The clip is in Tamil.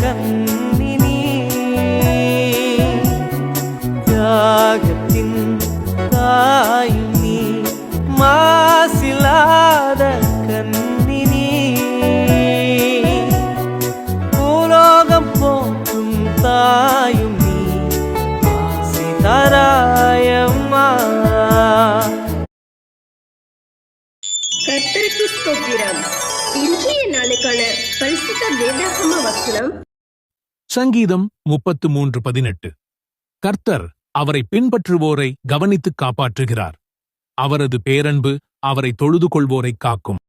கன்னினி தியாகத்தின் தாயும் நீ மாசிலாத கன்னினி பூலோகம் போற்றும் தாயும் நீ சீதாராயம்மா. கர்த்தருக்கு ஸ்தோத்திரம். இன்றைய நாளுக்கான பரிசுத்த வேதாகம வசனம் சங்கீதம் 33:18. கர்த்தர் அவரை பின்பற்றுவோரை கவனித்து காப்பாற்றுகிறார். அவரது பேரன்பு அவரை தொழுது கொள்வோரை காக்கும்.